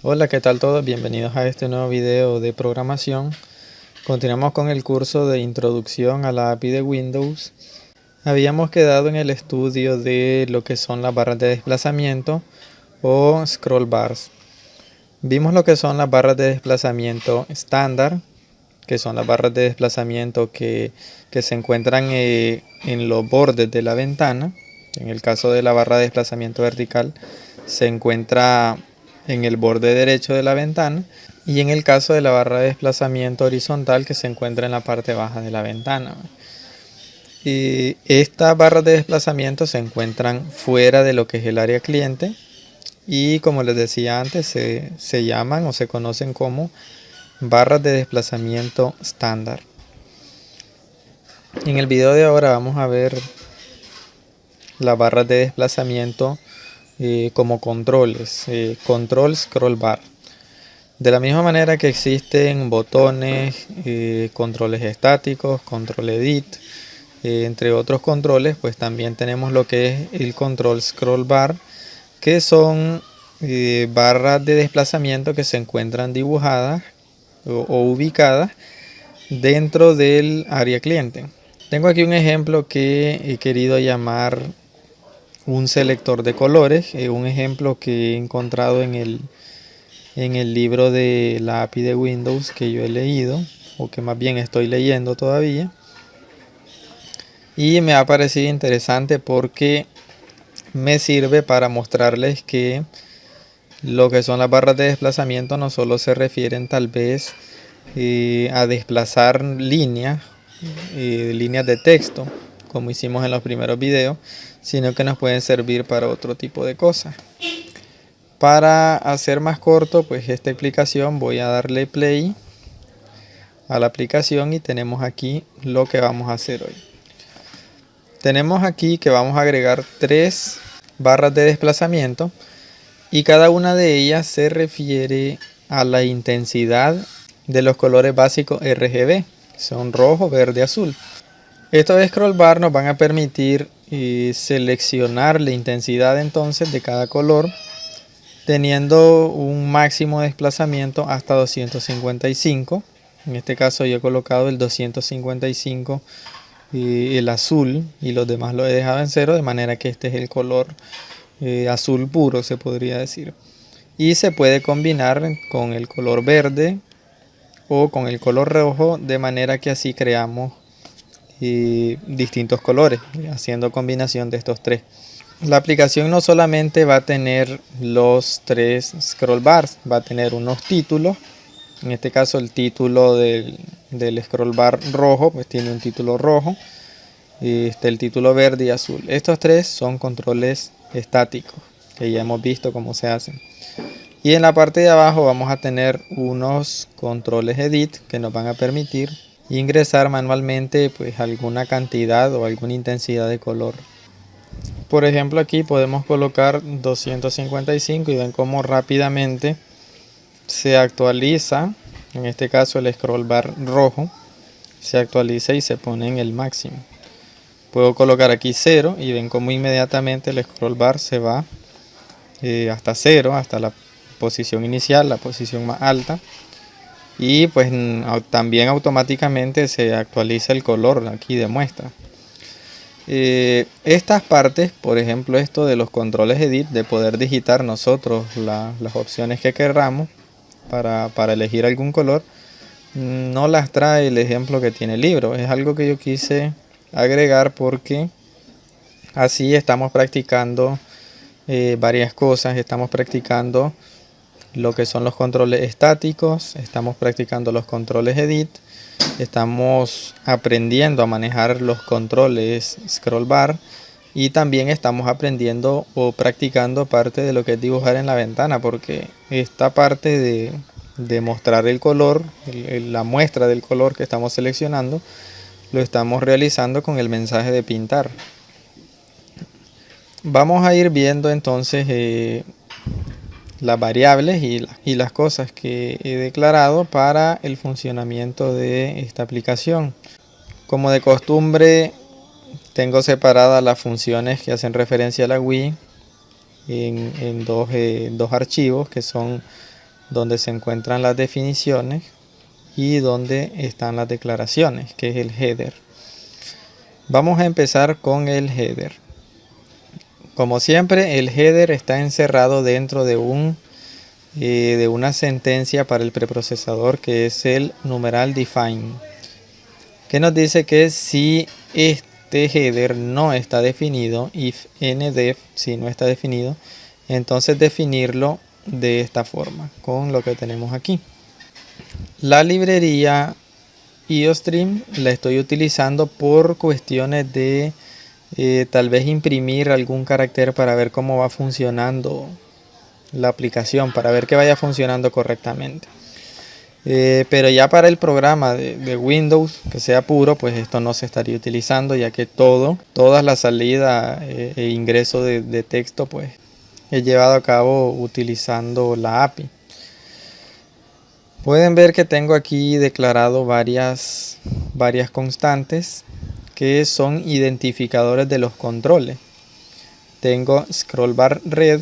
Hola, ¿qué tal todos? Bienvenidos a este nuevo video de programación. Continuamos con el curso de introducción a la API de Windows. Habíamos quedado en el estudio de lo que son las barras de desplazamiento o scroll bars. Vimos lo que son las barras de desplazamiento estándar, que son las barras de desplazamiento que se encuentran en los bordes de la ventana. En el caso de la barra de desplazamiento vertical se encuentra en el borde derecho de la ventana, y en el caso de la barra de desplazamiento horizontal, que se encuentra en la parte baja de la ventana. Y estas barras de desplazamiento se encuentran fuera de lo que es el área cliente y, como les decía antes, se llaman o se conocen como barras de desplazamiento estándar. En el video de ahora vamos a ver las barras de desplazamiento como controles, control scroll bar. De la misma manera que existen botones, controles estáticos, control edit, entre otros controles, pues también tenemos lo que es el control scroll bar, que son barras de desplazamiento que se encuentran dibujadas o ubicadas dentro del área cliente. Tengo aquí un ejemplo que he querido llamar un selector de colores, un ejemplo que he encontrado en el libro de la API de Windows que yo he leído, o que más bien estoy leyendo todavía, y me ha parecido interesante porque me sirve para mostrarles que lo que son las barras de desplazamiento no solo se refieren tal vez a desplazar líneas de texto, como hicimos en los primeros videos, sino que nos pueden servir para otro tipo de cosas. Para hacer más corto pues esta explicación, voy a darle play a la aplicación y tenemos aquí lo que vamos a hacer hoy. Tenemos aquí que vamos a agregar 3 barras de desplazamiento y cada una de ellas se refiere a la intensidad de los colores básicos RGB, son rojo, verde, azul. Estos scroll bar nos van a permitir seleccionar la intensidad entonces de cada color, teniendo un máximo de desplazamiento hasta 255. En este caso yo he colocado el 255, el azul, y los demás lo he dejado en 0, de manera que este es el color azul puro, se podría decir. Y se puede combinar con el color verde o con el color rojo, de manera que así creamos distintos colores, haciendo combinación de estos 3. La aplicación no solamente va a tener los 3 scroll bars, va a tener unos títulos. En este caso el título del scroll bar rojo pues tiene un título rojo, y está el título verde y azul. Estos 3 son controles estáticos que ya hemos visto cómo se hacen. Y en la parte de abajo vamos a tener unos controles edit que nos van a permitir ingresar manualmente pues alguna cantidad o alguna intensidad de color. Por ejemplo, aquí podemos colocar 255 y ven cómo rápidamente se actualiza. En este caso el scroll bar rojo se actualiza y se pone en el máximo. Puedo colocar aquí 0 y ven cómo inmediatamente el scroll bar se va hasta 0, hasta la posición inicial, la posición más alta. Y pues también automáticamente se actualiza el color aquí de muestra. Estas partes, por ejemplo esto de los controles edit, de poder digitar nosotros las opciones que querramos para elegir algún color, no las trae el ejemplo que tiene el libro. Es algo que yo quise agregar porque así estamos practicando varias cosas. Estamos practicando lo que son los controles estáticos, estamos practicando los controles edit, estamos aprendiendo a manejar los controles scroll bar, y también estamos aprendiendo o practicando parte de lo que es dibujar en la ventana, porque esta parte de mostrar el color, la muestra del color que estamos seleccionando, lo estamos realizando con el mensaje de pintar. Vamos a ir viendo entonces las variables y las cosas que he declarado para el funcionamiento de esta aplicación. Como de costumbre, tengo separadas las funciones que hacen referencia a la GUI en dos archivos, que son donde se encuentran las definiciones y donde están las declaraciones, que es el header. Vamos a empezar con el header. Como siempre, el header está encerrado dentro de una sentencia para el preprocesador, que es el numeral define, que nos dice que si este header no está definido, if ndef, si no está definido, entonces definirlo de esta forma, con lo que tenemos aquí. La librería IOStream la estoy utilizando por cuestiones de tal vez imprimir algún carácter para ver cómo va funcionando la aplicación, para ver que vaya funcionando correctamente. Pero ya para el programa de Windows que sea puro, pues esto no se estaría utilizando, ya que toda la salida e ingreso de texto pues he llevado a cabo utilizando la API. Pueden ver que tengo aquí declarado varias constantes que son identificadores de los controles. Tengo scroll bar red,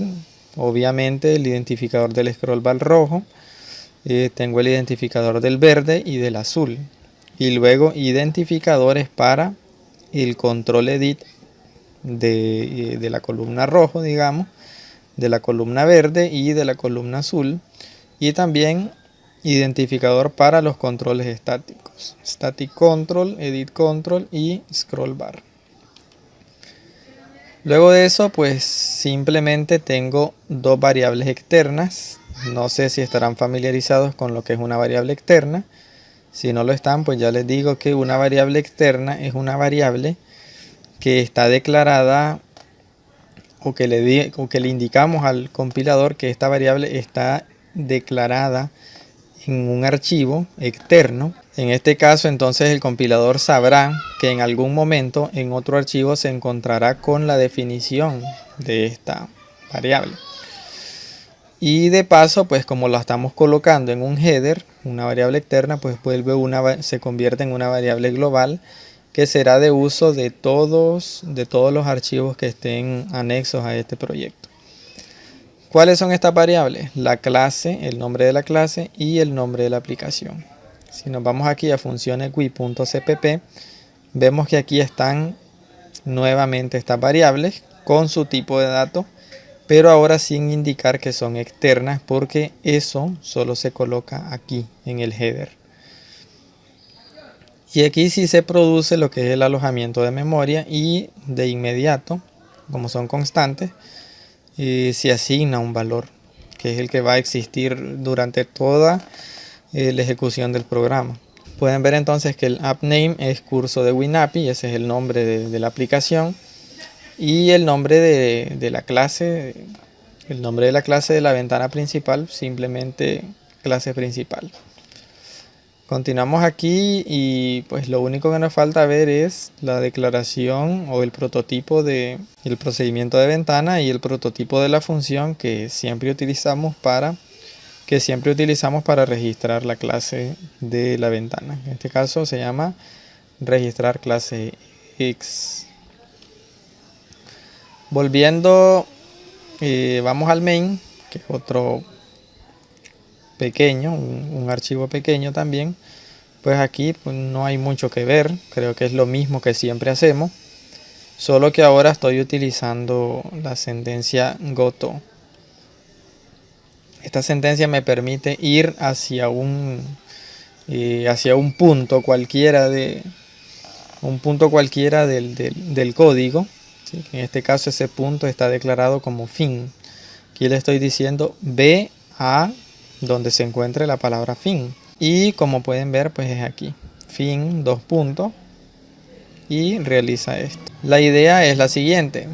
obviamente el identificador del scroll bar rojo. Tengo el identificador del verde y del azul, y luego identificadores para el control edit de la columna rojo, digamos, de la columna verde y de la columna azul, y también identificador para los controles estáticos, static control, edit control y scroll bar. Luego de eso, pues simplemente tengo dos variables externas. No sé si estarán familiarizados con lo que es una variable externa. Si no lo están, pues ya les digo que una variable externa es una variable que está declarada o que le indicamos al compilador que esta variable está declarada en un archivo externo. En este caso, entonces el compilador sabrá que en algún momento en otro archivo se encontrará con la definición de esta variable. Y de paso, pues como la estamos colocando en un header, una variable externa, pues se convierte en una variable global que será de uso de todos los archivos que estén anexos a este proyecto. ¿Cuáles son estas variables? La clase, el nombre de la clase y el nombre de la aplicación. Si nos vamos aquí a funciones.cpp, vemos que aquí están nuevamente estas variables con su tipo de datos, pero ahora sin indicar que son externas, porque eso solo se coloca aquí en el header. Y aquí sí se produce lo que es el alojamiento de memoria, y de inmediato, como son constantes, se asigna un valor, que es el que va a existir durante toda la ejecución del programa. Pueden ver entonces que el app name es curso de WinAPI, ese es el nombre de la aplicación, y el nombre de la clase, de la ventana principal, simplemente clase principal. Continuamos aquí y pues lo único que nos falta ver es la declaración o el prototipo del procedimiento de ventana y el prototipo de la función que siempre utilizamos para registrar la clase de la ventana. En este caso se llama registrar clase X. Volviendo, vamos al main, que es otro pequeño, un archivo pequeño también. Pues aquí pues no hay mucho que ver, creo que es lo mismo que siempre hacemos, solo que ahora estoy utilizando la sentencia goto. Esta sentencia me permite ir hacia un punto cualquiera del código, ¿sí? En este caso ese punto está declarado como fin. Aquí le estoy diciendo ve a donde se encuentre la palabra fin, y como pueden ver pues es aquí, fin, dos puntos, y realiza esto. La idea es la siguiente.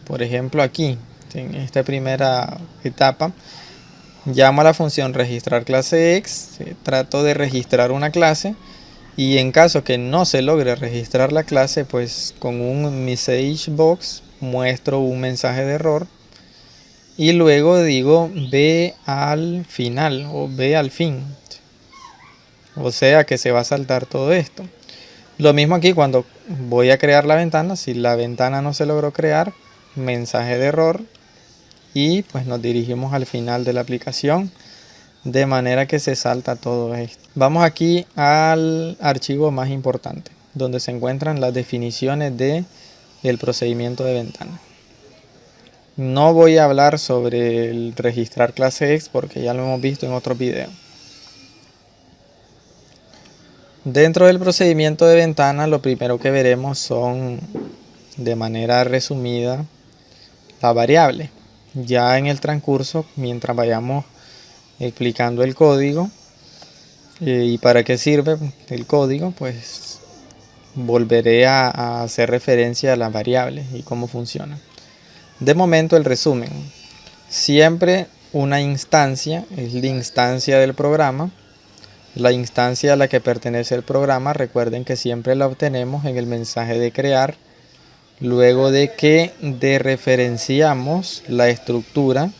Por ejemplo, aquí en esta primera etapa llamo a la función registrar clase X, trato de registrar una clase, y en caso que no se logre registrar la clase, pues con un message box muestro un mensaje de error, y luego digo ve al final o ve al fin, o sea que se va a saltar todo esto. Lo mismo aquí cuando voy a crear la ventana, si la ventana no se logró crear, mensaje de error, y pues nos dirigimos al final de la aplicación de manera que se salta todo esto. Vamos aquí al archivo más importante, donde se encuentran las definiciones de el procedimiento de ventana. No voy a hablar sobre el registrar clase X porque ya lo hemos visto en otros videos. Dentro del procedimiento de ventana, lo primero que veremos son, de manera resumida, la variable. Ya en el transcurso, mientras vayamos explicando el código y para qué sirve el código, pues volveré a hacer referencia a las variables y cómo funcionan. De momento, el resumen. Siempre una instancia es la instancia del programa. La instancia a la que pertenece el programa, recuerden que siempre la obtenemos en el mensaje de crear, luego de que dereferenciamos la estructura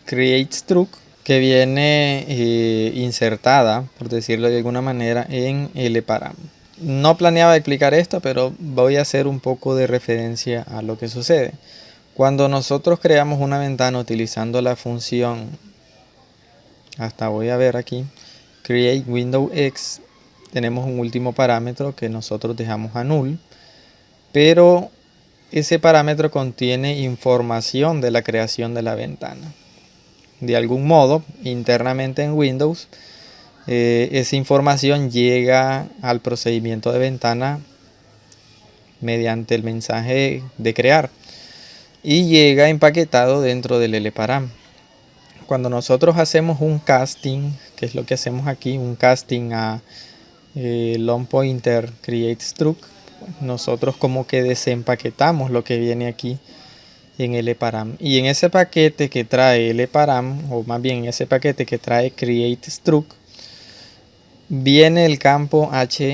createStruct, que viene insertada, por decirlo de alguna manera, en LParam. No planeaba explicar esto, pero voy a hacer un poco de referencia a lo que sucede. Cuando nosotros creamos una ventana utilizando la función, hasta voy a ver aquí, create window X, tenemos un último parámetro que nosotros dejamos a null, pero ese parámetro contiene información de la creación de la ventana. De algún modo, internamente en Windows, esa información llega al procedimiento de ventana mediante el mensaje de crear y llega empaquetado dentro del LParam. Cuando nosotros hacemos un casting, que es lo que hacemos aquí, un casting a long pointer createStruct, nosotros como que desempaquetamos lo que viene aquí en LParam, y en ese paquete que trae LParam, o más bien en ese paquete que trae createStruct, viene el campo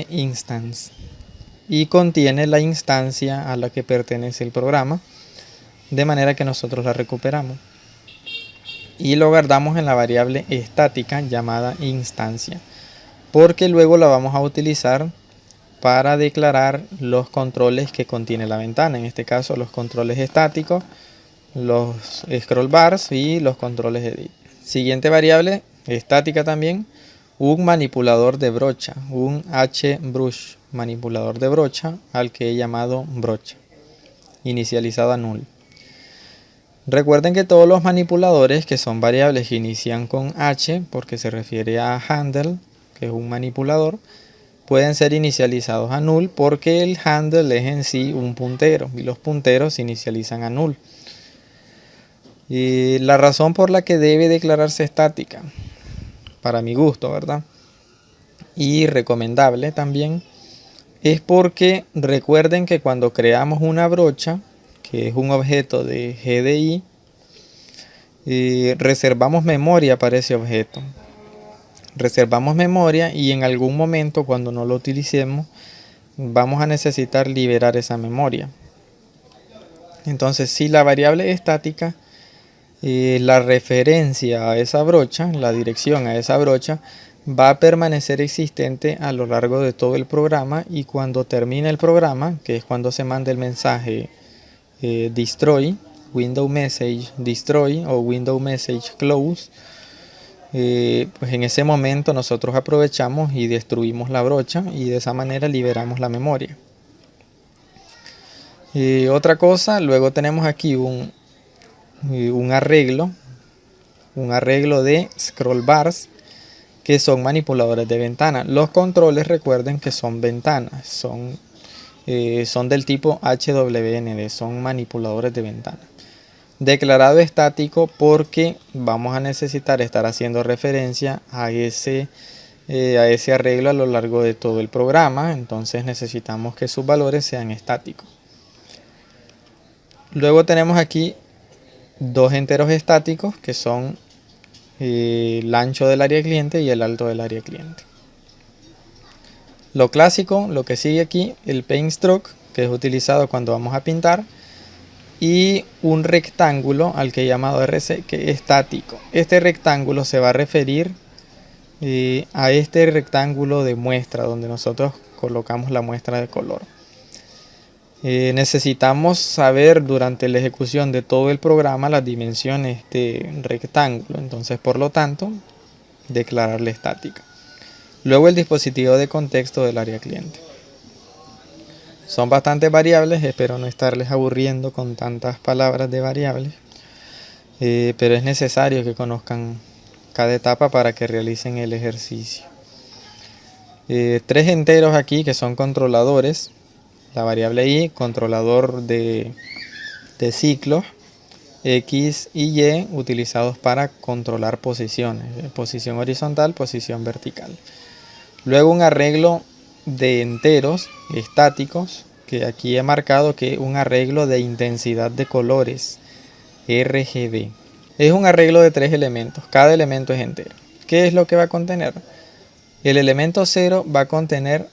hinstance y contiene la instancia a la que pertenece el programa, de manera que nosotros la recuperamos y lo guardamos en la variable estática llamada instancia, porque luego la vamos a utilizar para declarar los controles que contiene la ventana, en este caso los controles estáticos, los scroll bars y los controles edit. Siguiente variable estática también, un manipulador de brocha, un hBrush, manipulador de brocha al que he llamado brocha, inicializado a null. Recuerden que todos los manipuladores que son variables que inician con h, porque se refiere a handle, que es un manipulador, pueden ser inicializados a null porque el handle es en sí un puntero y los punteros se inicializan a null. Y la razón por la que debe declararse estática, para mi gusto, ¿verdad? Y recomendable también, es porque recuerden que cuando creamos una brocha, que es un objeto de GDI, reservamos memoria para ese objeto. Reservamos memoria y en algún momento cuando no lo utilicemos vamos a necesitar liberar esa memoria. Entonces, si la variable estática, la referencia a esa brocha, la dirección a esa brocha, va a permanecer existente a lo largo de todo el programa, y cuando termine el programa, que es cuando se manda el mensaje destroy, window message destroy o window message close, pues en ese momento nosotros aprovechamos y destruimos la brocha y de esa manera liberamos la memoria. Otra cosa, luego tenemos aquí un arreglo de scroll bars, que son manipuladores de ventana. Los controles, recuerden que son ventanas, son del tipo HWND, son manipuladores de ventana. Declarado estático porque vamos a necesitar estar haciendo referencia a ese arreglo a lo largo de todo el programa, entonces necesitamos que sus valores sean estáticos. Luego tenemos aquí dos enteros estáticos que son el ancho del área cliente y el alto del área cliente. Lo clásico, lo que sigue aquí, el paint stroke, que es utilizado cuando vamos a pintar, y un rectángulo al que he llamado RC, que es estático. Este rectángulo se va a referir a este rectángulo de muestra donde nosotros colocamos la muestra de color. Necesitamos saber durante la ejecución de todo el programa las dimensiones de rectángulo. Entonces, por lo tanto, declararle estática. Luego el dispositivo de contexto del área cliente. Son bastantes variables, espero no estarles aburriendo con tantas palabras de variables, pero es necesario que conozcan cada etapa para que realicen el ejercicio. 3 enteros aquí que son controladores. La variable i, controlador de ciclos, x y y utilizados para controlar posiciones, posición horizontal, posición vertical. Luego un arreglo de enteros estáticos, que aquí he marcado que un arreglo de intensidad de colores, RGB. Es un arreglo de 3 elementos, cada elemento es entero. ¿Qué es lo que va a contener? El elemento 0 va a contener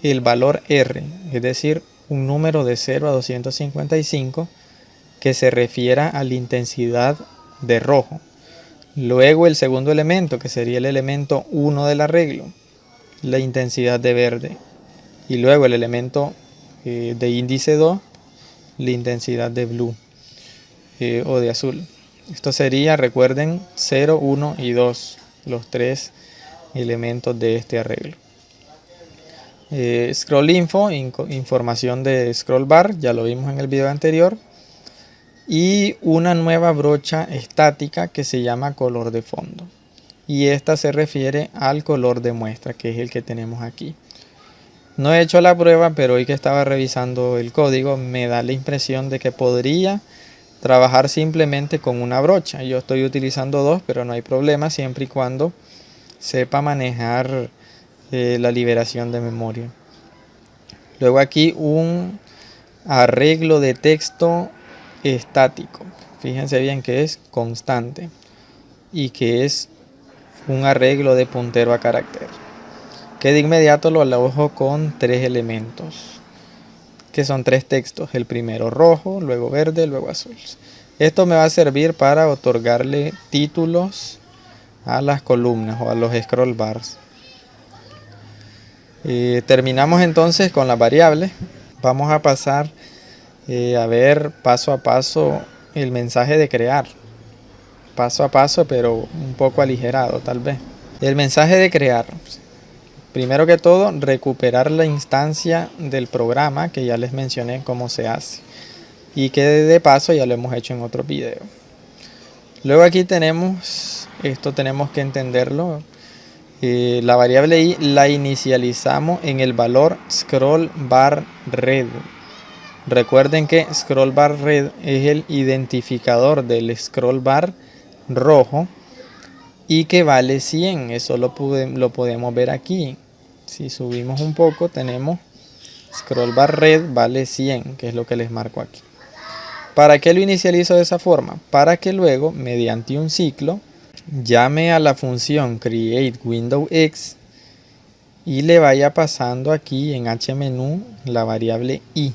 el valor R, es decir, un número de 0 a 255 que se refiera a la intensidad de rojo. Luego el segundo elemento, que sería el elemento 1 del arreglo, la intensidad de verde. Y luego el elemento de índice 2, la intensidad de blue o de azul. Esto sería, recuerden, 0, 1 y 2, los 3 elementos de este arreglo. Scroll info, información de scroll bar, ya lo vimos en el video anterior. Y una nueva brocha estática que se llama color de fondo. Y esta se refiere al color de muestra, que es el que tenemos aquí. No he hecho la prueba, pero hoy que estaba revisando el código me da la impresión de que podría trabajar simplemente con una brocha. Yo estoy utilizando 2, pero no hay problema siempre y cuando sepa manejar la liberación de memoria. Luego aquí un arreglo de texto estático. Fíjense bien que es constante y que es un arreglo de puntero a carácter, que de inmediato lo alojo con 3 elementos, que son 3 textos, el primero rojo, luego verde, luego azul. Esto me va a servir para otorgarle títulos a las columnas o a los scroll bars. Terminamos entonces con las variables. Vamos a pasar a ver paso a paso el mensaje de crear. Paso a paso, pero un poco aligerado tal vez. El mensaje de crear. Primero que todo, recuperar la instancia del programa que ya les mencioné cómo se hace. Y que de paso ya lo hemos hecho en otro video. Luego aquí tenemos, esto tenemos que entenderlo. La variable i la inicializamos en el valor scroll bar red. Recuerden que scroll bar red es el identificador del scroll bar rojo y que vale 100. Eso lo podemos ver aquí. Si subimos un poco tenemos scroll bar red vale 100, que es lo que les marco aquí. ¿Para qué lo inicializo de esa forma? Para que luego, mediante un ciclo, llame a la función createWindowX y le vaya pasando aquí en hmenú la variable i,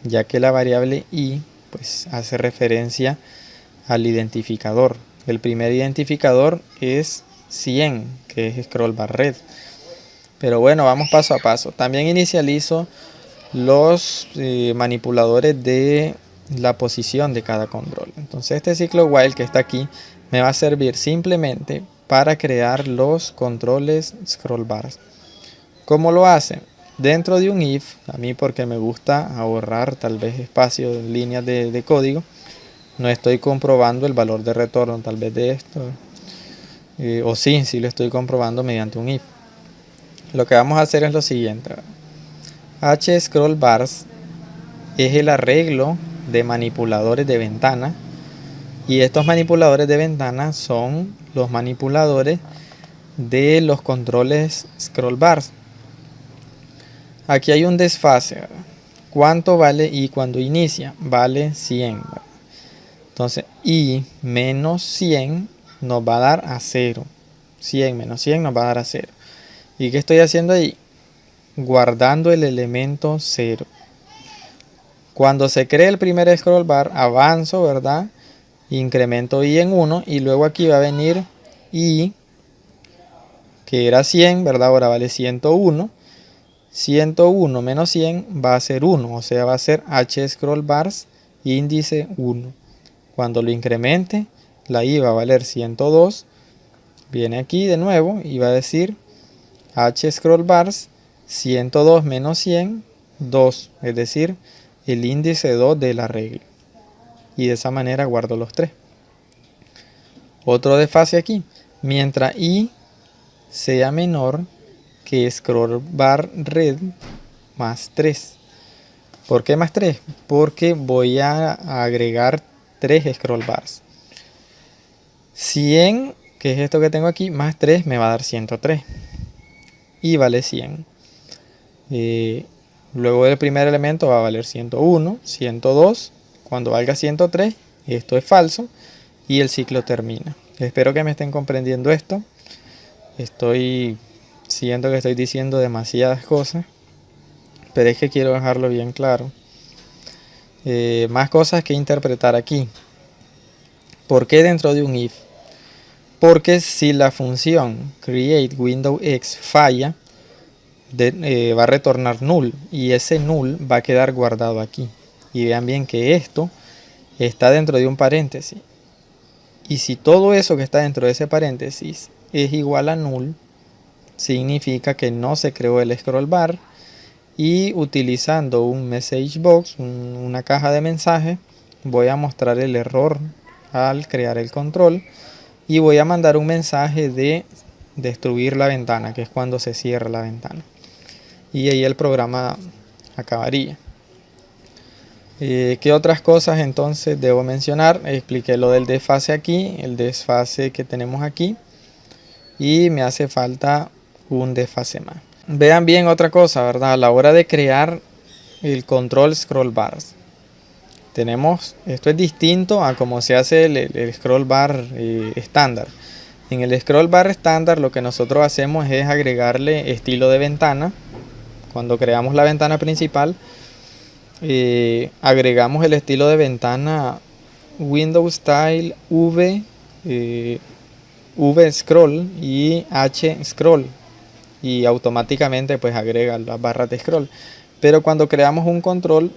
ya que la variable i pues hace referencia al identificador. El primer identificador es 100, que es scroll bar red. Pero bueno, vamos paso a paso. También inicializo los manipuladores de la posición de cada control. Entonces este ciclo while que está aquí me va a servir simplemente para crear los controles scroll bars. ¿Cómo lo hace? Dentro de un if, a mí porque me gusta ahorrar tal vez espacio en líneas de código, no estoy comprobando el valor de retorno tal vez de esto, o sí lo estoy comprobando mediante un if. Lo que vamos a hacer es lo siguiente. hScrollBars es el arreglo de manipuladores de ventana, y estos manipuladores de ventana son los manipuladores de los controles scroll bars. Aquí hay un desfase, ¿verdad? ¿Cuánto vale i cuando inicia? Vale 100, ¿verdad? Entonces i menos 100 nos va a dar a 0. 100 menos 100 nos va a dar a 0. ¿Y qué estoy haciendo ahí? Guardando el elemento 0. Cuando se cree el primer scroll bar, avanzo, ¿verdad? Incremento i en 1 y luego aquí va a venir i, que era 100, ¿verdad? Ahora vale 101. 101 menos 100 va a ser 1, o sea, va a ser h scroll bars índice 1. Cuando lo incremente, la i va a valer 102. Viene aquí de nuevo y va a decir h scroll bars 102 menos 100, 2, es decir, el índice 2 de la regla. Y de esa manera guardo los 3. Otro desfase aquí. Mientras i sea menor que scroll bar red más 3. ¿Por qué más 3? Porque voy a agregar 3 scroll bars. 100, que es esto que tengo aquí, más 3 me va a dar 103. Y vale 100. Luego del primer elemento va a valer 101, 102. Cuando valga 103, esto es falso y el ciclo termina. Espero que me estén comprendiendo esto. Siento que estoy diciendo demasiadas cosas, pero es que quiero dejarlo bien claro. Más cosas que interpretar aquí. ¿Por qué dentro de un if? Porque si la función createWindowX falla, va a retornar null y ese null va a quedar guardado aquí. Y vean bien que esto está dentro de un paréntesis. Y si todo eso que está dentro de ese paréntesis es igual a null, significa que no se creó el scroll bar. Y utilizando un message box, una caja de mensaje, voy a mostrar el error al crear el control. Y voy a mandar un mensaje de destruir la ventana, que es cuando se cierra la ventana. Y ahí el programa acabaría. ¿Qué otras cosas entonces debo mencionar? Expliqué lo del desfase aquí, el desfase que tenemos aquí. Y me hace falta un desfase más. Vean bien otra cosa, ¿verdad? A la hora de crear el control scroll bars. Esto es distinto a cómo se hace el scroll bar estándar. En el scroll bar estándar lo que nosotros hacemos es agregarle estilo de ventana. Cuando creamos la ventana principal, agregamos el estilo de ventana Windows Style V Scroll y H Scroll, y automáticamente pues agrega las barras de scroll. Pero cuando creamos un control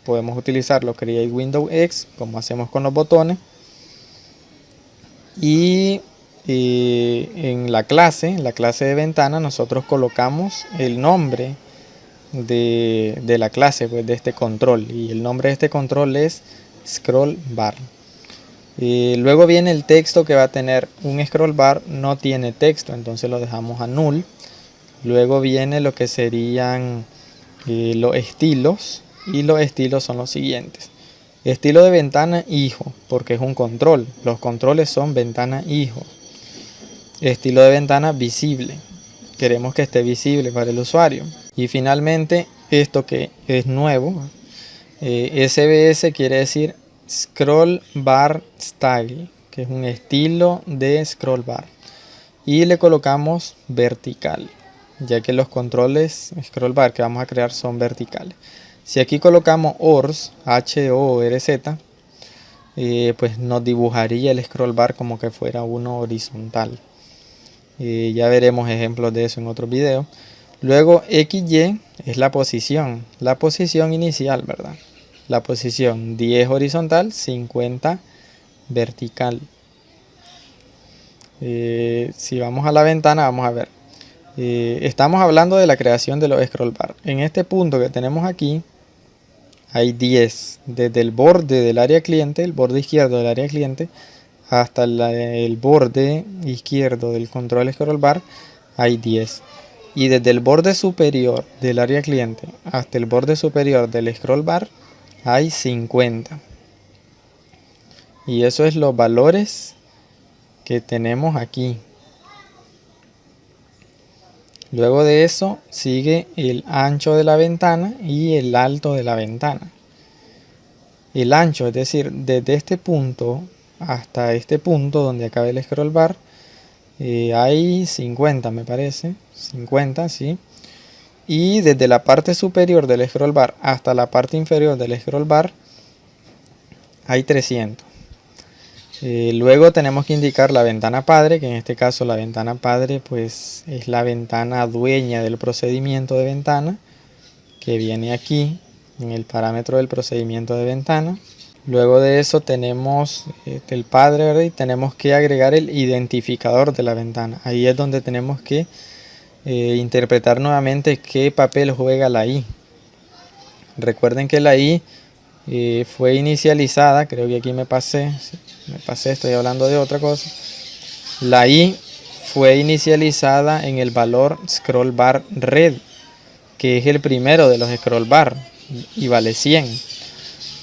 podemos utilizarlo createWindowX como hacemos con los botones, y en la clase de ventana nosotros colocamos el nombre de la clase, pues, de este control, y el nombre de este control es scroll bar. Luego viene el texto que va a tener un scroll bar, no tiene texto, entonces lo dejamos a null. Luego viene lo que serían los estilos, y los estilos son los siguientes. Estilo de ventana hijo, porque es un control, los controles son ventana hijo. Estilo de ventana visible, queremos que esté visible para el usuario. Y finalmente esto que es nuevo, SBS quiere decir Scroll Bar Style, que es un estilo de scroll bar. Y le colocamos vertical, ya que los controles scroll bar que vamos a crear son verticales. Si aquí colocamos ORZ, HORZ, pues nos dibujaría el scroll bar como que fuera uno horizontal. Ya veremos ejemplos de eso en otro video. Luego XY es la posición inicial, ¿verdad? La posición 10 horizontal, 50 vertical. Si vamos a la ventana, vamos a ver. Estamos hablando de la creación de los scroll bar. En este punto que tenemos aquí, hay 10. Desde el borde del área cliente, el borde izquierdo del área cliente, hasta el borde izquierdo del control scroll bar, hay 10. Y desde el borde superior del área cliente hasta el borde superior del scroll bar, hay 50. Y eso es los valores que tenemos aquí. Luego de eso sigue el ancho de la ventana y el alto de la ventana. El ancho, es decir, desde este punto hasta este punto donde acaba el scroll bar, hay 50, me parece. 50, sí. Y desde la parte superior del scroll bar hasta la parte inferior del scroll bar hay 300. Luego tenemos que indicar la ventana padre, que en este caso la ventana padre pues es la ventana dueña del procedimiento de ventana, que viene aquí en el parámetro del procedimiento de ventana. Luego de eso tenemos el padre, ¿verdad? Y tenemos que agregar el identificador de la ventana. Ahí es donde tenemos que interpretar nuevamente qué papel juega la i. Recuerden que la i fue inicializada, creo que aquí me pasé, estoy hablando de otra cosa. La i fue inicializada en el valor scroll bar red, que es el primero de los scroll bar y vale 100.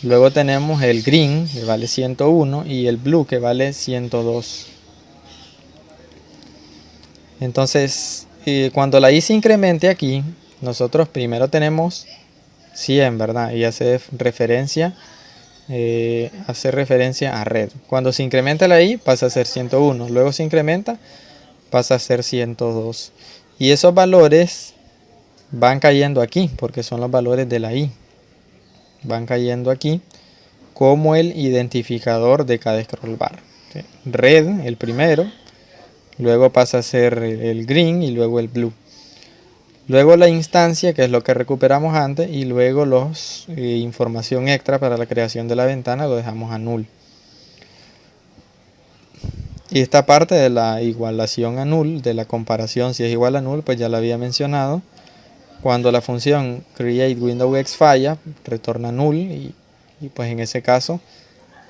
Luego tenemos el green, que vale 101, y el blue, que vale 102. Entonces, cuando la i se incremente aquí, nosotros primero tenemos 100, ¿verdad? Y hace referencia a red. Cuando se incrementa la i, pasa a ser 101. Luego se incrementa, pasa a ser 102. Y esos valores van cayendo aquí, porque son los valores de la i. Van cayendo aquí como el identificador de cada scroll bar. ¿Sí? Red, el primero, luego pasa a ser el green y luego el blue. Luego la instancia, que es lo que recuperamos antes, y luego los información extra para la creación de la ventana lo dejamos a null. Y esta parte de la igualación a null, de la comparación si es igual a null, pues ya la había mencionado. Cuando la función createWindowX falla, retorna null y pues en ese caso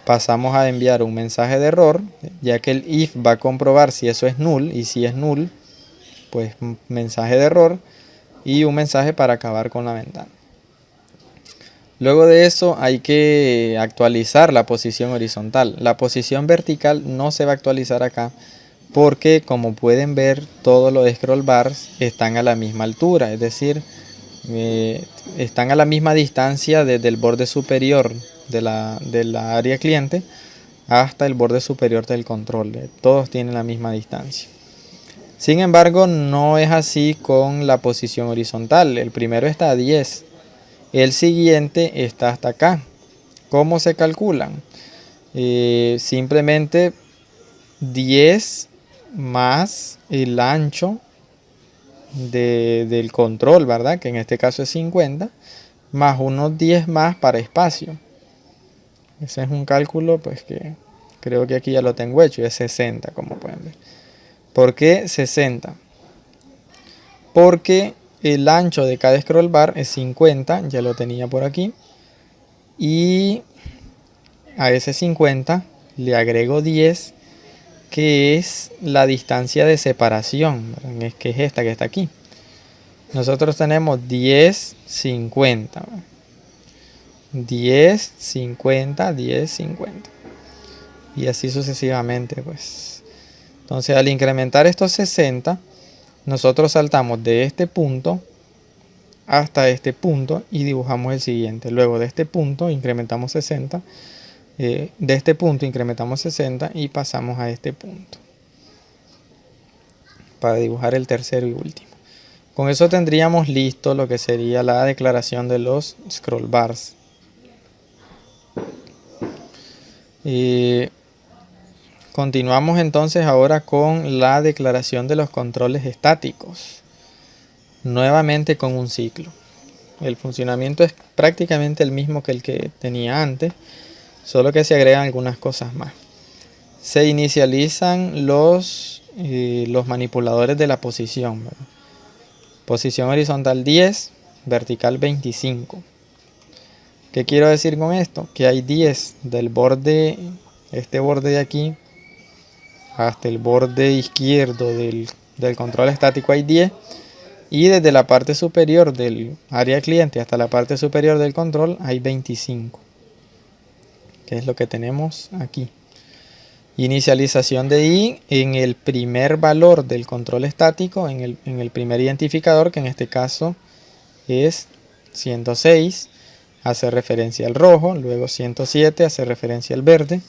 pasamos a enviar un mensaje de error, ya que el if va a comprobar si eso es null, y si es null, pues mensaje de error y un mensaje para acabar con la ventana. Luego de eso hay que actualizar la posición horizontal. La posición vertical no se va a actualizar acá porque, como pueden ver, todos los scroll bars están a la misma altura, es decir, están a la misma distancia desde el borde superior de la área cliente hasta el borde superior del control. Todos tienen la misma distancia. Sin embargo, no es así con la posición horizontal. El primero está a 10. El siguiente está hasta acá. ¿Cómo se calculan? Simplemente 10 más el ancho del control, ¿verdad? Que en este caso es 50, más unos 10 más para espacio. Ese es un cálculo pues que creo que aquí ya lo tengo hecho, y es 60, como pueden ver. ¿Por qué 60? Porque el ancho de cada scroll bar es 50, ya lo tenía por aquí, y a ese 50 le agrego 10, que es la distancia de separación, ¿verdad? Que es esta que está aquí. Nosotros tenemos 10, 50, 10, 50, 10, 50, y así sucesivamente, pues. Entonces, al incrementar estos 60, nosotros saltamos de este punto hasta este punto y dibujamos el siguiente. Luego de este punto incrementamos 60, de este punto incrementamos 60 y pasamos a este punto para dibujar el tercero y último. Con eso tendríamos listo lo que sería la declaración de los scroll bars. Continuamos entonces ahora con la declaración de los controles estáticos. Nuevamente con un ciclo. El funcionamiento es prácticamente el mismo que el que tenía antes, solo que se agregan algunas cosas más. Se inicializan los manipuladores de la posición, ¿verdad? Posición horizontal 10, vertical 25. ¿Qué quiero decir con esto? Que hay 10 del borde, este borde de aquí, hasta el borde izquierdo del control estático hay 10, y desde la parte superior del área cliente hasta la parte superior del control hay 25, que es lo que tenemos aquí. Inicialización de i en el primer valor del control estático, en el primer identificador, que en este caso es 106, hace referencia al rojo, luego 107 hace referencia al verde,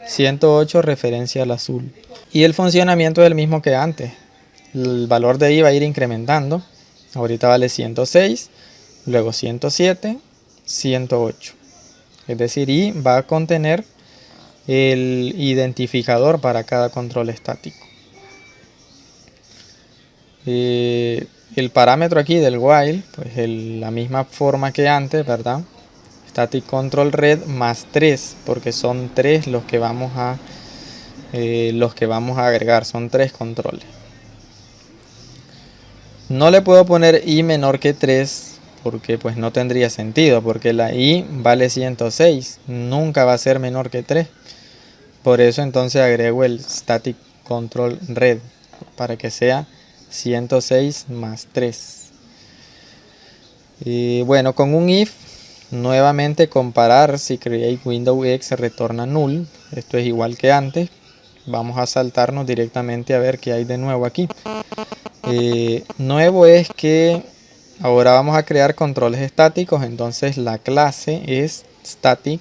108 referencia al azul. Y el funcionamiento es el mismo que antes. El valor de i va a ir incrementando. Ahorita vale 106, luego 107, 108. Es decir, i va a contener el identificador para cada control estático. El parámetro aquí del while, pues la misma forma que antes, ¿verdad? Static control red más 3, porque son 3 los que vamos a agregar, son 3 controles. No le puedo poner i menor que 3 porque pues no tendría sentido, porque la i vale 106, nunca va a ser menor que 3. Por eso entonces agrego el static control red para que sea 106 más 3. Y bueno, con un if, nuevamente comparar si create window x retorna null. Esto es igual que antes. Vamos a saltarnos directamente a ver qué hay de nuevo aquí. Nuevo es que ahora vamos a crear controles estáticos, entonces la clase es static.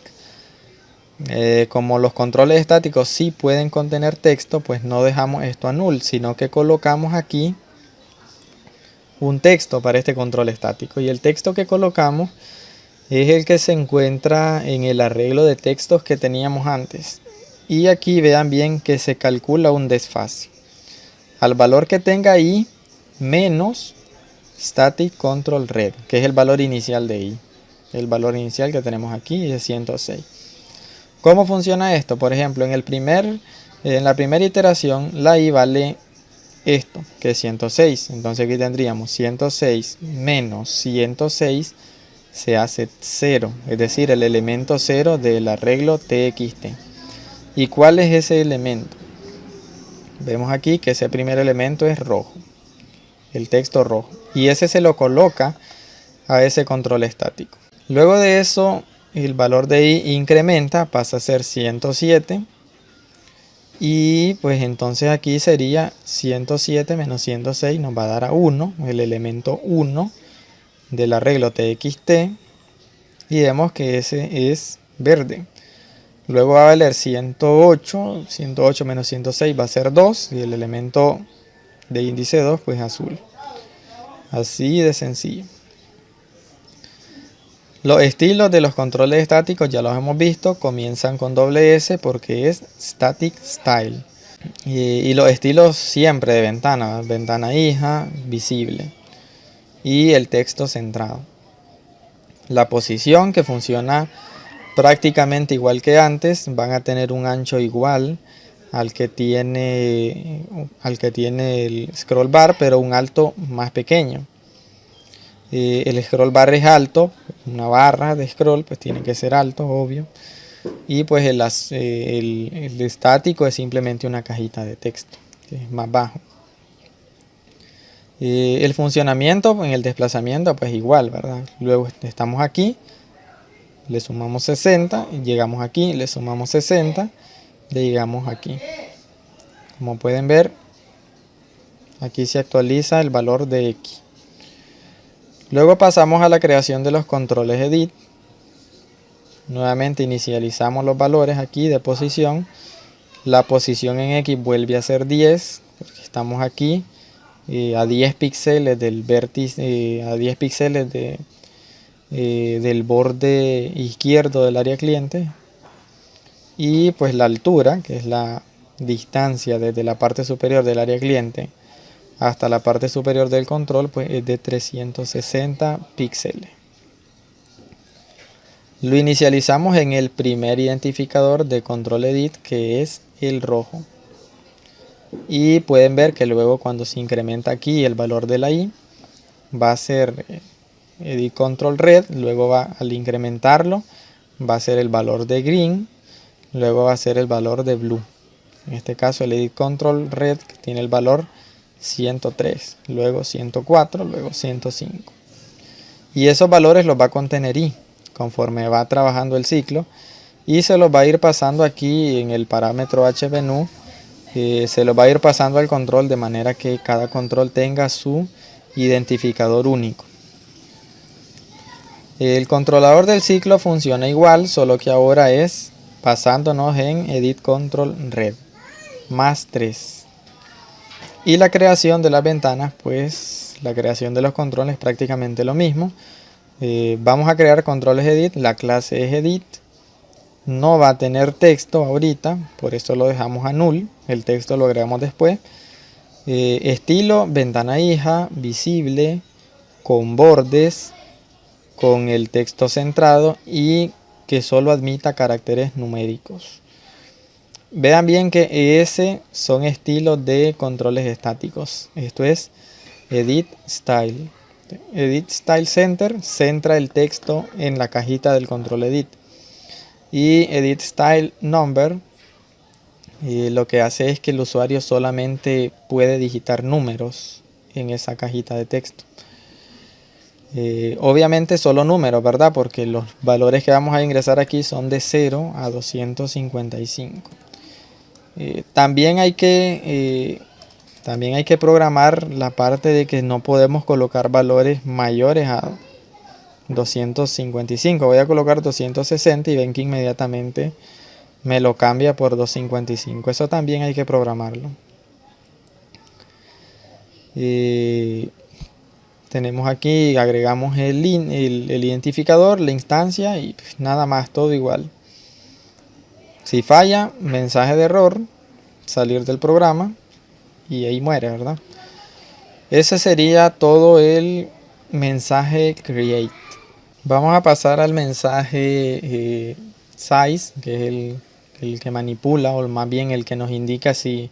Como los controles estáticos sí pueden contener texto, pues no dejamos esto a null, sino que colocamos aquí un texto para este control estático. Y el texto que colocamos es el que se encuentra en el arreglo de textos que teníamos antes. Y aquí vean bien que se calcula un desfase. Al valor que tenga i menos static control red, que es el valor inicial de i. El valor inicial que tenemos aquí es 106. ¿Cómo funciona esto? Por ejemplo, en la primera iteración la i vale esto, que es 106. Entonces aquí tendríamos 106 menos 106 se hace 0, es decir, el elemento 0 del arreglo txt. ¿Y cuál es ese elemento? Vemos aquí que ese primer elemento es rojo, el texto rojo, y ese se lo coloca a ese control estático. Luego de eso, el valor de i incrementa, pasa a ser 107, y pues entonces aquí sería 107 menos 106 nos va a dar a 1, el elemento 1 del arreglo txt, y vemos que ese es verde. Luego va a valer 108, 108 menos 106 va a ser 2, y el elemento de índice 2 pues azul. Así de sencillo. Los estilos de los controles estáticos ya los hemos visto, comienzan con doble S porque es static style. Y los estilos siempre de ventana, ventana hija, visible. Y el texto centrado. La posición, que funciona prácticamente igual que antes, van a tener un ancho igual al que tiene el scroll bar, pero un alto más pequeño. El scroll bar es alto, una barra de scroll pues tiene que ser alto, obvio. Y pues el estático es simplemente una cajita de texto, que es más bajo. El funcionamiento en el desplazamiento pues igual, ¿verdad? Luego estamos aquí, le sumamos 60, llegamos aquí, le sumamos 60, le llegamos aquí. Como pueden ver, aquí se actualiza el valor de x. Luego pasamos a la creación de los controles edit. Nuevamente inicializamos los valores aquí de posición. La posición en x vuelve a ser 10, porque estamos aquí a 10 píxeles del vértice, a 10 píxeles del borde izquierdo del área cliente. Y pues la altura, que es la distancia desde la parte superior del área cliente hasta la parte superior del control, pues es de 360 píxeles. Lo inicializamos en el primer identificador de control edit, que es el rojo. Y pueden ver que luego cuando se incrementa aquí el valor de la i, va a ser edit control red, luego al incrementarlo va a ser el valor de green, luego va a ser el valor de blue. En este caso el edit control red tiene el valor 103, luego 104, luego 105. Y esos valores los va a contener i conforme va trabajando el ciclo, y se los va a ir pasando aquí en el parámetro hvenue, se los va a ir pasando al control de manera que cada control tenga su identificador único. El controlador del ciclo funciona igual, solo que ahora es basándonos en edit control red más 3. Y la creación de las ventanas, pues la creación de los controles es prácticamente lo mismo. Vamos a crear controles edit, la clase es edit. no va a tener texto ahorita, por eso lo dejamos a null, el texto lo agregamos después. Estilo, ventana hija, visible, con bordes, con el texto centrado y que solo admita caracteres numéricos. Vean bien que ES son estilos de controles estáticos. Esto es Edit Style. Edit Style Center centra el texto en la cajita del control Edit. Y Edit Style Number lo que hace es que el usuario solamente puede digitar números en esa cajita de texto. Obviamente solo números, ¿verdad? Porque los valores que vamos a ingresar aquí son de 0 a 255. También hay que programar la parte de que no podemos colocar valores mayores a 255. Voy a colocar 260 y ven que inmediatamente me lo cambia por 255. Eso también hay que programarlo. Tenemos aquí, agregamos el identificador, la instancia y pues nada más, todo igual. Si falla, mensaje de error, salir del programa y ahí muere, ¿verdad? Ese sería todo el mensaje create. Vamos a pasar al mensaje size, que es el que manipula, o más bien el que nos indica si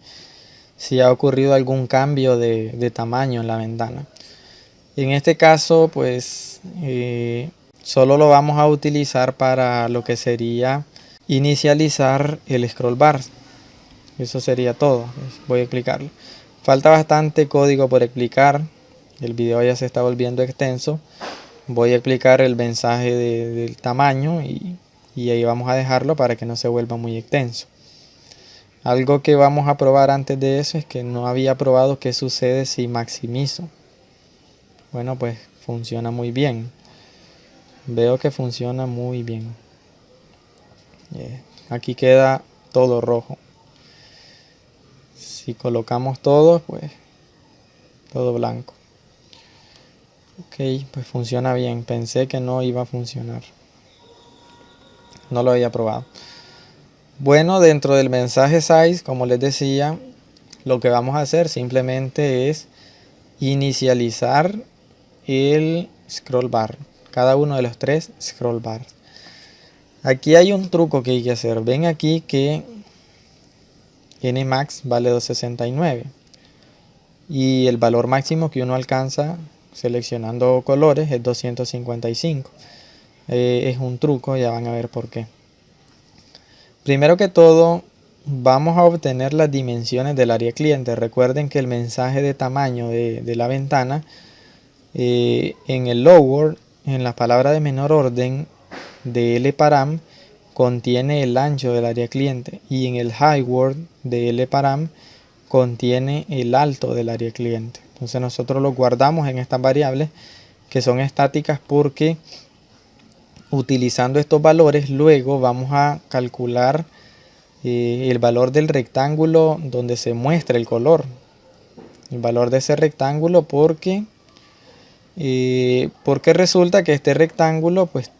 ha ocurrido algún cambio de tamaño en la ventana. En este caso, pues solo lo vamos a utilizar para lo que sería inicializar el scroll bar. Eso sería todo. Voy a explicarlo. Falta bastante código por explicar. El video ya se está volviendo extenso. Voy a explicar el mensaje del tamaño y ahí vamos a dejarlo para que no se vuelva muy extenso. Algo que vamos a probar antes de eso es que no había probado qué sucede si maximizo. Bueno, pues funciona muy bien. Veo que funciona muy bien. Aquí queda todo rojo. Si colocamos todo, pues todo blanco. Ok, pues funciona bien. Pensé que no iba a funcionar. No lo había probado. Bueno, dentro del mensaje size, como les decía, lo que vamos a hacer simplemente es inicializar el scroll bar. Cada uno de los 3 scroll bars. Aquí hay un truco que hay que hacer. Ven aquí que Nmax vale 269 y el valor máximo que uno alcanza seleccionando colores es 255. Es un truco, ya van a ver por qué. Primero que todo, vamos a obtener las dimensiones del área cliente. Recuerden que el mensaje de tamaño de la ventana en el lower, en la palabra de menor orden de LParam, contiene el ancho del área cliente, y en el high word de LParam contiene el alto del área cliente. Entonces nosotros lo guardamos en estas variables que son estáticas porque utilizando estos valores luego vamos a calcular el valor del rectángulo donde se muestra el color, el valor de ese rectángulo, porque resulta que este rectángulo pues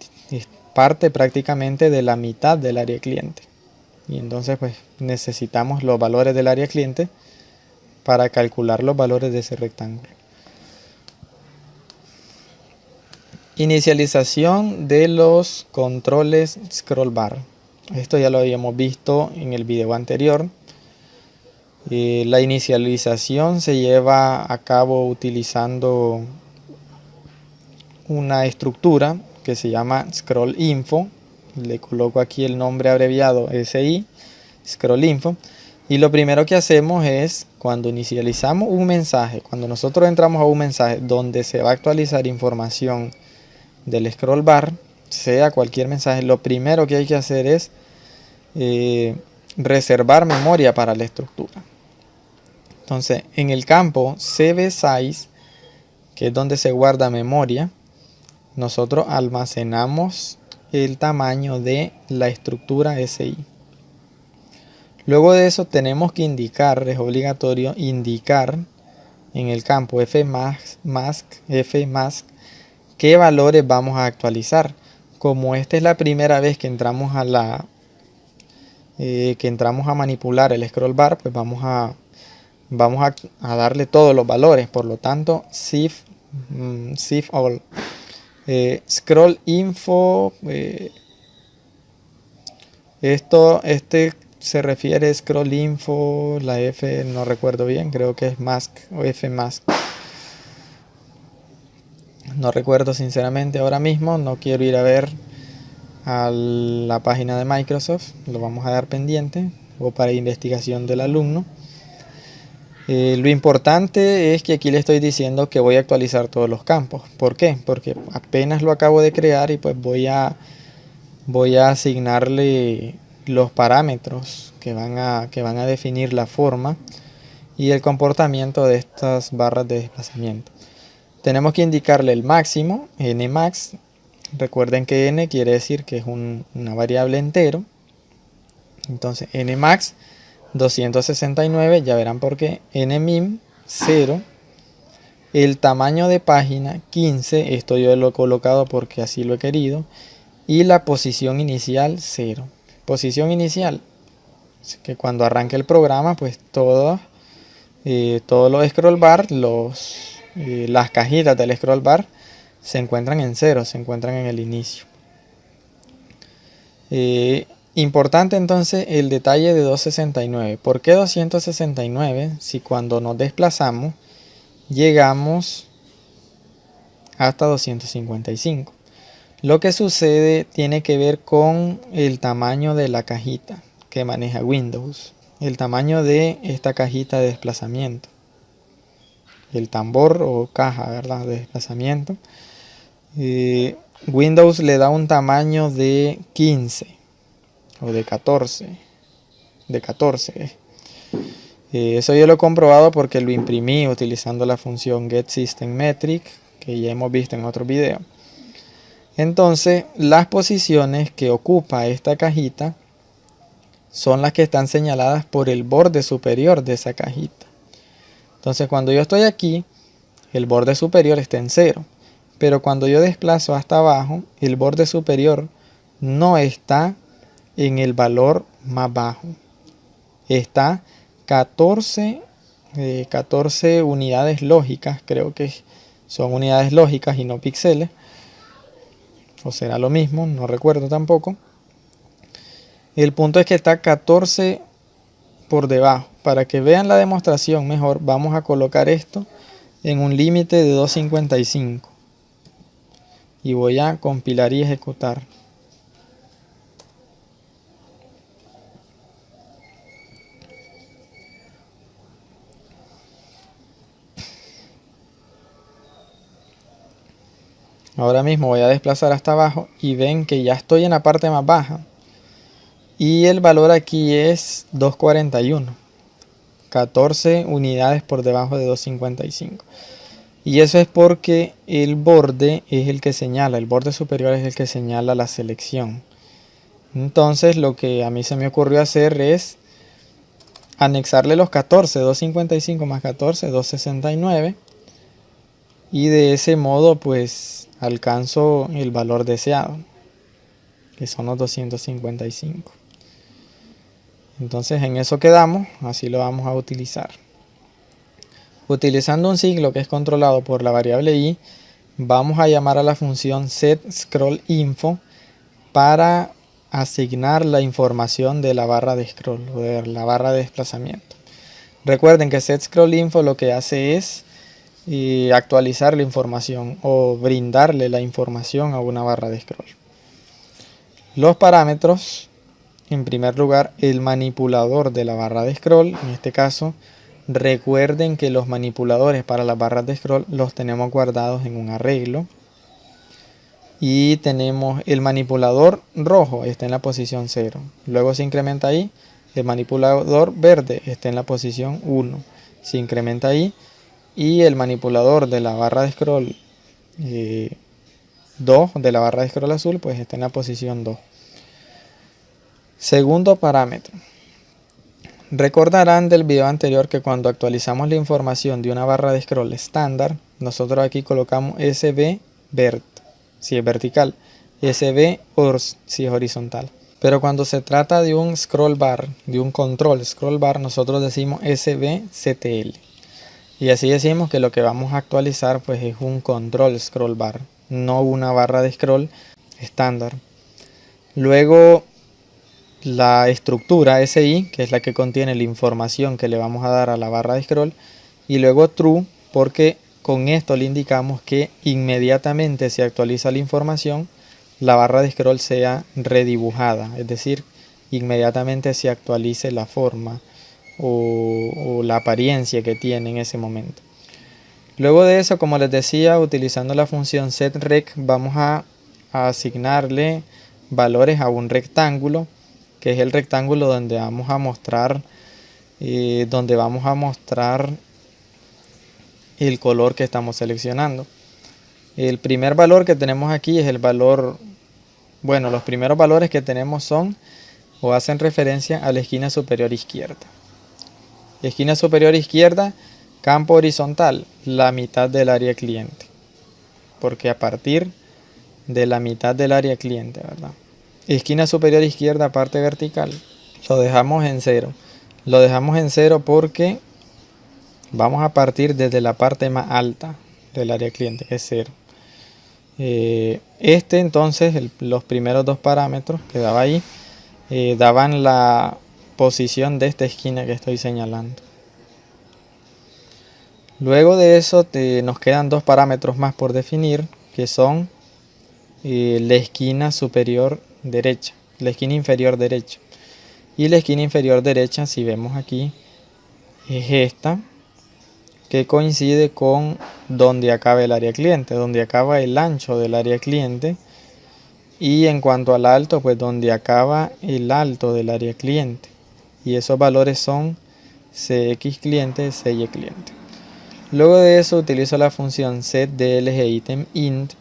parte prácticamente de la mitad del área cliente, y entonces pues necesitamos los valores del área cliente para calcular los valores de ese rectángulo. Inicialización de los controles scroll bar. Esto ya lo habíamos visto en el video anterior. La inicialización se lleva a cabo utilizando una estructura que se llama scroll info. Le coloco aquí el nombre abreviado SI, scroll info. Y lo primero que hacemos es, cuando inicializamos un mensaje, cuando nosotros entramos a un mensaje donde se va a actualizar información del scroll bar, sea cualquier mensaje, lo primero que hay que hacer es reservar memoria para la estructura. Entonces, en el campo cbSize, que es donde se guarda memoria, nosotros almacenamos el tamaño de la estructura SI. Luego de eso tenemos que indicar, es obligatorio indicar en el campo fmask qué valores vamos a actualizar. Como esta es la primera vez que entramos a la que entramos a manipular el scroll bar, pues vamos a darle todos los valores. Por lo tanto, shift all. Scroll info, este se refiere a scroll info, la F no recuerdo bien, creo que es mask o F mask. No recuerdo sinceramente ahora mismo, no quiero ir a ver a la página de Microsoft, lo vamos a dar pendiente o para investigación del alumno. Lo importante es que aquí le estoy diciendo que voy a actualizar todos los campos. ¿Por qué? Porque apenas lo acabo de crear y pues voy a asignarle los parámetros que van a definir la forma y el comportamiento de estas barras de desplazamiento. Tenemos que indicarle el máximo, nmax. Recuerden que n quiere decir que es una variable entero. Entonces nmax 269, ya verán por qué. Nmin 0. El tamaño de página 15, esto yo lo he colocado porque así lo he querido. Y la posición inicial 0. Posición inicial, que cuando arranque el programa, pues todos los scroll bar, las cajitas del scroll bar se encuentran en 0, se encuentran en el inicio. Importante entonces el detalle de 269. ¿Por qué 269? Si cuando nos desplazamos llegamos hasta 255. Lo que sucede tiene que ver con el tamaño de la cajita que maneja Windows. El tamaño de esta cajita de desplazamiento. El tambor o caja, ¿verdad?, de desplazamiento. Windows le da un tamaño de 15 o de 14. De 14. Eso yo lo he comprobado porque lo imprimí utilizando la función getSystemMetric, que ya hemos visto en otro video. Entonces, las posiciones que ocupa esta cajita son las que están señaladas por el borde superior de esa cajita. Entonces, cuando yo estoy aquí, el borde superior está en 0. Pero cuando yo desplazo hasta abajo, el borde superior no está en el valor más bajo. Está 14 unidades lógicas, creo que son unidades lógicas y no píxeles. O será lo mismo, no recuerdo tampoco. El punto es que está 14 por debajo. Para que vean la demostración mejor, vamos a colocar esto en un límite de 255. Y voy a compilar y ejecutar. Ahora mismo voy a desplazar hasta abajo y ven que ya estoy en la parte más baja. Y el valor aquí es 241. 14 unidades por debajo de 255. Y eso es porque el borde es el que señala, el borde superior es el que señala la selección. Entonces lo que a mí se me ocurrió hacer es anexarle los 14, 255 más 14, 269. Y de ese modo pues alcanzo el valor deseado, que son los 255. Entonces en eso quedamos, así lo vamos a utilizar. Utilizando un ciclo que es controlado por la variable i, vamos a llamar a la función setScrollInfo para asignar la información de la barra de scroll o de la barra de desplazamiento. Recuerden que setScrollInfo lo que hace es actualizar la información o brindarle la información a una barra de scroll. Los parámetros, en primer lugar, el manipulador de la barra de scroll. En este caso, recuerden que los manipuladores para las barras de scroll los tenemos guardados en un arreglo. Y tenemos el manipulador rojo, está en la posición 0. Luego se incrementa ahí. El manipulador verde está en la posición 1. Se incrementa ahí. Y el manipulador de la barra de scroll 2, de la barra de scroll azul, pues está en la posición 2. Segundo parámetro. Recordarán del video anterior que cuando actualizamos la información de una barra de scroll estándar, nosotros aquí colocamos SB vert, si es vertical, SB ors, si es horizontal. Pero cuando se trata de un scroll bar, de un control scroll bar, nosotros decimos SBCTL. Y así decimos que lo que vamos a actualizar pues es un control scroll bar, no una barra de scroll estándar. Luego la estructura SI, que es la que contiene la información que le vamos a dar a la barra de scroll. Y luego true, porque con esto le indicamos que inmediatamente se actualiza la información, la barra de scroll sea redibujada, es decir, inmediatamente se actualice la forma o la apariencia que tiene en ese momento. Luego de eso, como les decía, utilizando la función setRect vamos a asignarle valores a un rectángulo, que es el rectángulo donde vamos a mostrar el color que estamos seleccionando. El primer valor que tenemos aquí es el valor, bueno, los primeros valores que tenemos son o hacen referencia a la esquina superior izquierda. Esquina superior izquierda, campo horizontal, la mitad del área cliente, porque a partir de la mitad del área cliente, ¿verdad? Esquina superior izquierda, parte vertical, lo dejamos en 0. Lo dejamos en 0 porque vamos a partir desde la parte más alta del área cliente, que es 0. Entonces, los primeros dos parámetros que daba ahí, daban la posición de esta esquina que estoy señalando. Luego de eso nos quedan dos parámetros más por definir, que son la esquina superior derecha, la esquina inferior derecha. Y la esquina inferior derecha, si vemos aquí, es esta, que coincide con donde acaba el área cliente, donde acaba el ancho del área cliente. Y en cuanto al alto, pues donde acaba el alto del área cliente. Y esos valores son CX cliente, CY cliente. Luego de eso utilizo la función setDLGItemInt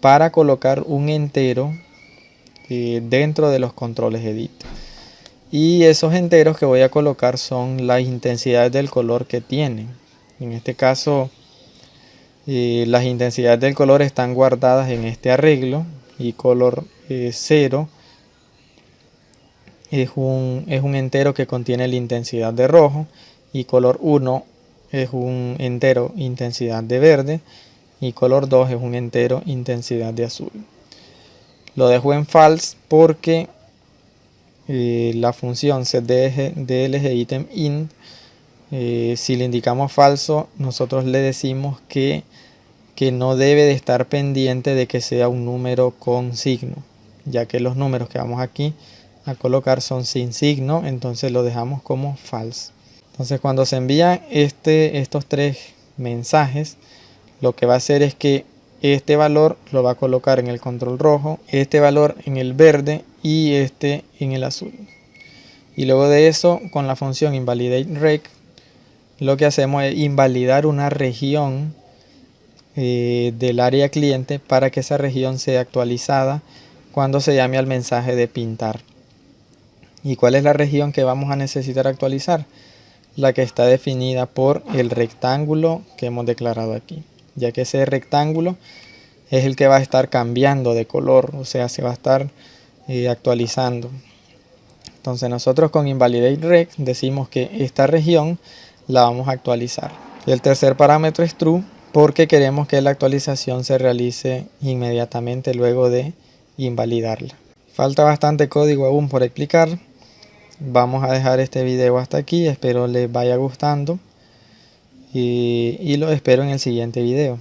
para colocar un entero dentro de los controles edit. Y esos enteros que voy a colocar son las intensidades del color que tienen. En este caso, las intensidades del color están guardadas en este arreglo. Y color 0 es un entero que contiene la intensidad de rojo. Y color 1 es un entero intensidad de verde. Y color 2 es un entero intensidad de azul. Lo dejo en false porque la función setDLGItemInt, si le indicamos falso, nosotros le decimos que no debe de estar pendiente de que sea un número con signo, ya que los números que vamos aquí a colocar son sin signo, entonces lo dejamos como false. Entonces cuando se envían estos tres mensajes, lo que va a hacer es que este valor lo va a colocar en el control rojo, este valor en el verde y este en el azul. Y luego de eso, con la función invalidateRect, lo que hacemos es invalidar una región del área cliente para que esa región sea actualizada cuando se llame al mensaje de pintar. ¿Y cuál es la región que vamos a necesitar actualizar? La que está definida por el rectángulo que hemos declarado aquí, ya que ese rectángulo es el que va a estar cambiando de color, o sea, se va a estar actualizando. Entonces nosotros con invalidateRect decimos que esta región la vamos a actualizar. Y el tercer parámetro es true porque queremos que la actualización se realice inmediatamente luego de invalidarla. Falta bastante código aún por explicar. Vamos a dejar este video hasta aquí, espero les vaya gustando y los espero en el siguiente video.